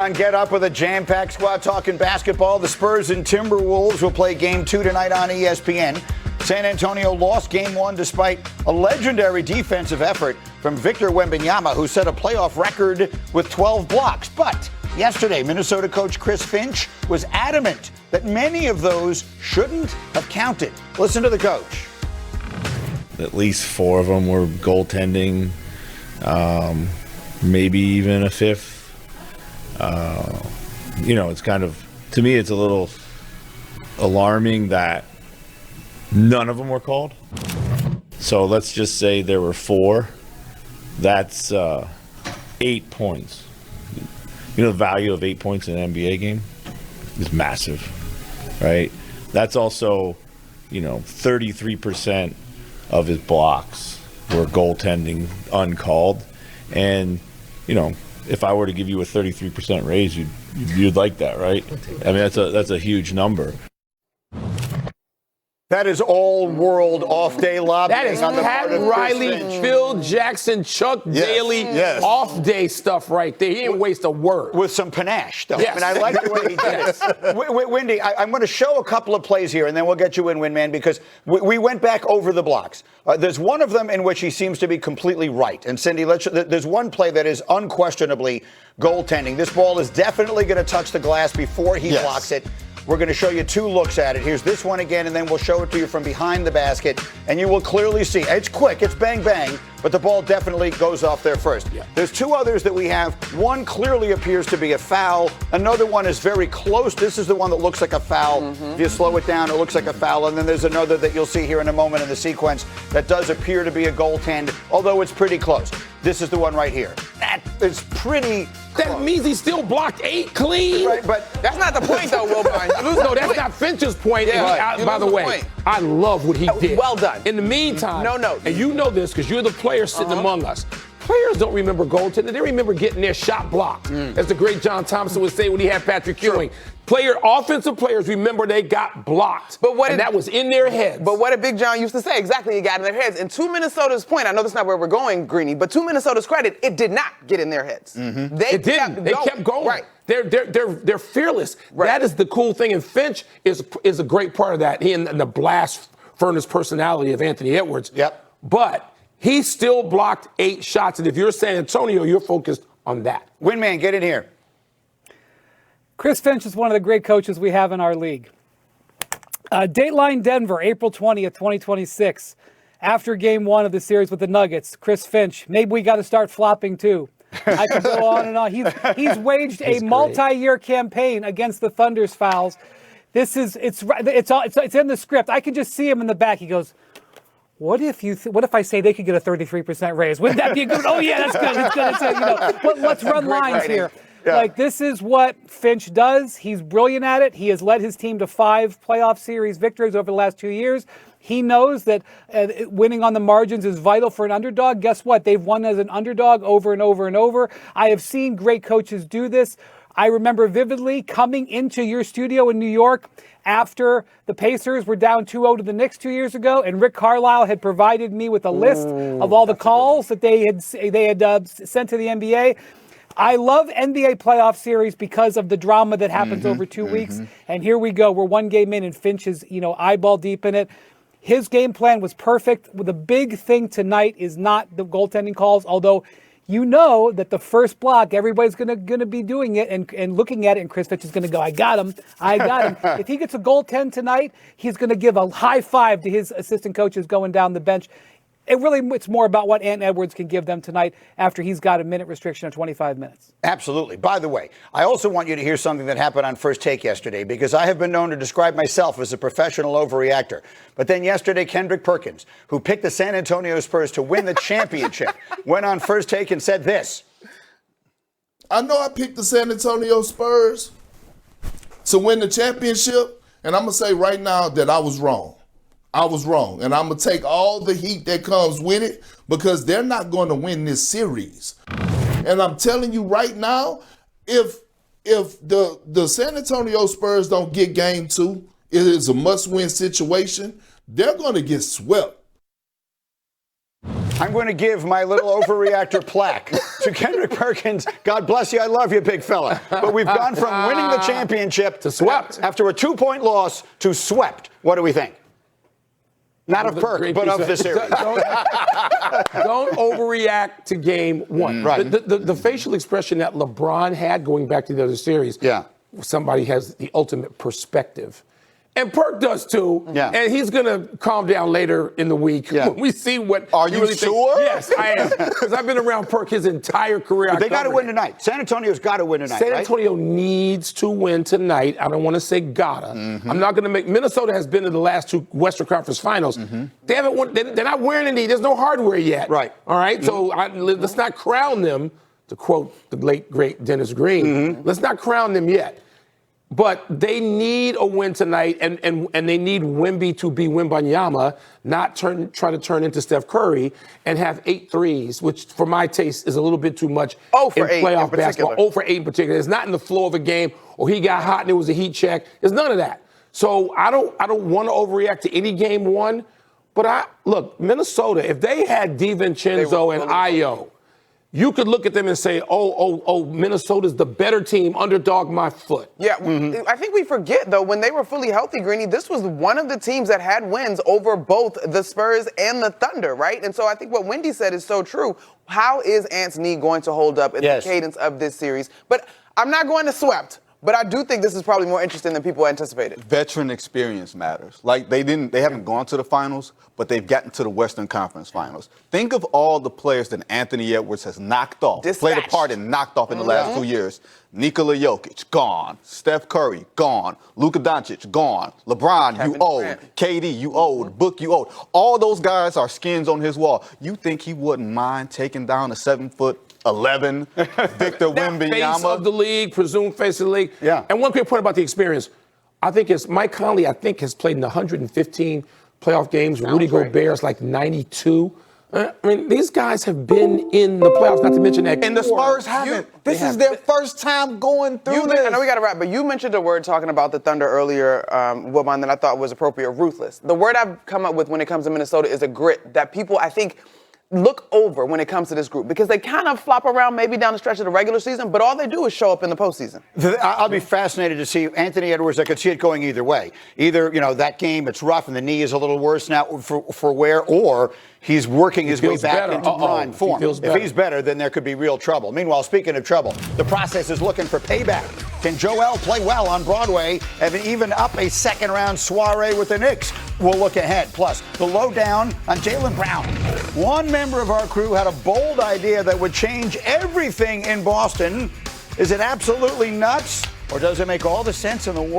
On Get Up with a jam-packed squad talking basketball. The Spurs and Timberwolves will play Game 2 tonight on ESPN. San Antonio lost Game 1 despite a legendary defensive effort from Victor Wembanyama, who set a playoff record with 12 blocks. But yesterday, Minnesota coach Chris Finch was adamant that many of those shouldn't have counted. Listen to the coach. At least 4 of them were goaltending, maybe even a fifth. It's kind of, to me, it's a little alarming that none of them were called. So let's just say there were 4. That's 8 points. The value of 8 points in an NBA game is massive, right? That's also, 33% of his blocks were goaltending uncalled. And, if I were to give you a 33% raise, you'd like that, right? I mean, that's a huge number. That is all-world off-day lobbying. That is on the Pat part of Riley, Chris Finch. Phil Jackson, Chuck Daly, off-day stuff right there. He didn't waste a word. With some panache, though. Yes. I mean, I like the way he did it. Wendy, I'm going to show a couple of plays here, and then we'll get you in, Winman, because we went back over the blocks. There's one of them in which he seems to be completely right. And, Cindy, there's one play that is unquestionably goaltending. This ball is definitely going to touch the glass before he blocks it. We're going to show you 2 looks at it. Here's this one again, and then we'll show it to you from behind the basket, and you will clearly see. It's quick. It's bang, bang, but the ball definitely goes off there first. Yeah. There's 2 others that we have. One clearly appears to be a foul. Another one is very close. This is the one that looks like a foul. If you slow it down, it looks like a foul. And then there's another that you'll see here in a moment in the sequence that does appear to be a goaltend, although it's pretty close. This is the one right here. That is pretty close. That means he still blocked 8 clean. Right, but that's not the point, though, Wilbon. No, that's not Finch's point. Yeah, By the way, I love what he did. Well done. In the meantime, No. And you know this because you're the player sitting among us. Players don't remember goaltending. They remember getting their shot blocked. As the great John Thompson would say when he had Patrick Ewing. Offensive players remember they got blocked. And that was in their heads. But what did Big John used to say? Exactly, it got in their heads. And to Minnesota's point, I know that's not where we're going, Greeny, but to Minnesota's credit, it did not get in their heads. They kept going. Right. They're fearless. Right. That is the cool thing. And Finch is a great part of that. He and the blast furnace personality of Anthony Edwards. Yep. But he still blocked 8 shots. And if you're San Antonio, you're focused on that. Winman, get in here. Chris Finch is one of the great coaches we have in our league. Dateline Denver, April 20th, 2026. After Game 1 of the series with the Nuggets, Chris Finch, maybe we got to start flopping too. I could go on and on. He's waged a multi-year campaign against the Thunder's fouls. It's in the script. I can just see him in the back. He goes, What if I say they could get a 33% raise? Wouldn't that be a good? Oh yeah, that's good. It's good. Let's run lines here. Yeah. This is what Finch does. He's brilliant at it. He has led his team to 5 playoff series victories over the last 2 years. He knows that winning on the margins is vital for an underdog. Guess what? They've won as an underdog over and over and over. I have seen great coaches do this. I remember vividly coming into your studio in New York after the Pacers were down 2-0 to the Knicks 2 years ago, and Rick Carlisle had provided me with a list of all the calls that they had sent to the NBA. I love NBA playoff series because of the drama that happens over 2 weeks. And here we go. We're 1 game in, and Finch is, eyeball deep in it. His game plan was perfect. The big thing tonight is not the goaltending calls, although you know that the first block, everybody's gonna be doing it and looking at it, and Chris Finch is going to go, I got him. If he gets a goaltend tonight, he's going to give a high five to his assistant coaches going down the bench. It's more about what Ant Edwards can give them tonight after he's got a minute restriction of 25 minutes. Absolutely. By the way, I also want you to hear something that happened on First Take yesterday, because I have been known to describe myself as a professional overreactor. But then yesterday, Kendrick Perkins, who picked the San Antonio Spurs to win the championship, went on First Take and said this. I know I picked the San Antonio Spurs to win the championship, and I'm going to say right now that I was wrong. I was wrong, and I'm going to take all the heat that comes with it because they're not going to win this series. And I'm telling you right now, if the San Antonio Spurs don't get Game 2, it is a must-win situation, they're going to get swept. I'm going to give my little overreactor plaque to Kendrick Perkins. God bless you. I love you, big fella. But we've gone from winning the championship to swept after a 2-point loss to swept. What do we think? Not of Perk, but of the series. Don't overreact to game one. Right. The facial expression that LeBron had going back to the other series. Yeah. Somebody has the ultimate perspective. And Perk does too. Yeah. And he's going to calm down later in the week when we see what. Are you really sure? Think. Yes, I am. Because I've been around Perk his entire career. They got to win tonight. San Antonio's got to win tonight. San Antonio needs to win tonight. I don't want to say gotta. I'm not going to make. Minnesota has been in the last 2 Western Conference Finals. They haven't won. They're not wearing any. There's no hardware yet. Right. All right. So let's not crown them. To quote the late great Dennis Green, let's not crown them yet. But they need a win tonight, and they need Wemby to be Wembanyama, not try to turn into Steph Curry and have 8 threes, which for my taste is a little bit too much in playoff basketball. 0 for 8 in particular. It's not in the flow of a game, or he got hot and it was a heat check. There's none of that. So I don't want to overreact to any game one. But look, Minnesota, if they had DiVincenzo and Ayo, you could look at them and say, oh, Minnesota's the better team, underdog my foot. Yeah, I think we forget, though, when they were fully healthy, Greeny, this was one of the teams that had wins over both the Spurs and the Thunder, right? And so I think what Wendy said is so true. How is Ant's knee going to hold up in the cadence of this series? But I'm not going to swept. But I do think this is probably more interesting than people anticipated. Veteran experience matters. Like they haven't gone to the finals, but they've gotten to the Western Conference Finals. Think of all the players that Anthony Edwards has knocked off, played a part and knocked off in the last 2 years. Nikola Jokic, gone. Steph Curry, gone. Luka Doncic, gone. LeBron, you owed. KD, you owed. Book, you owed. All those guys are skins on his wall. You think he wouldn't mind taking down a 7'11" Victor Wembanyama? Face of the league, presumed face of the league. Yeah. And one quick point about the experience. I think it's Mike Conley, has played in 115 playoff games. Rudy Gobert's like 92. I mean, these guys have been in the playoffs, not to mention that. And the Spurs haven't. This is their first time going through this. I know we got to wrap, but you mentioned a word talking about the Thunder earlier, Wilbon, that I thought was appropriate, ruthless. The word I've come up with when it comes to Minnesota is a grit that people, I think, look over when it comes to this group because they kind of flop around maybe down the stretch of the regular season, but all they do is show up in the postseason. I'll be fascinated to see Anthony Edwards. I could see it going either way. Either, that game, it's rough and the knee is a little worse now for wear, or he's working his way back into prime form. If he's better, then there could be real trouble. Meanwhile, speaking of trouble, the process is looking for payback. Can Joel play well on Broadway and even up a second-round soiree with the Knicks? We'll look ahead. Plus, the lowdown on Jaylen Brown. One member of our crew had a bold idea that would change everything in Boston. Is it absolutely nuts, or does it make all the sense in the world?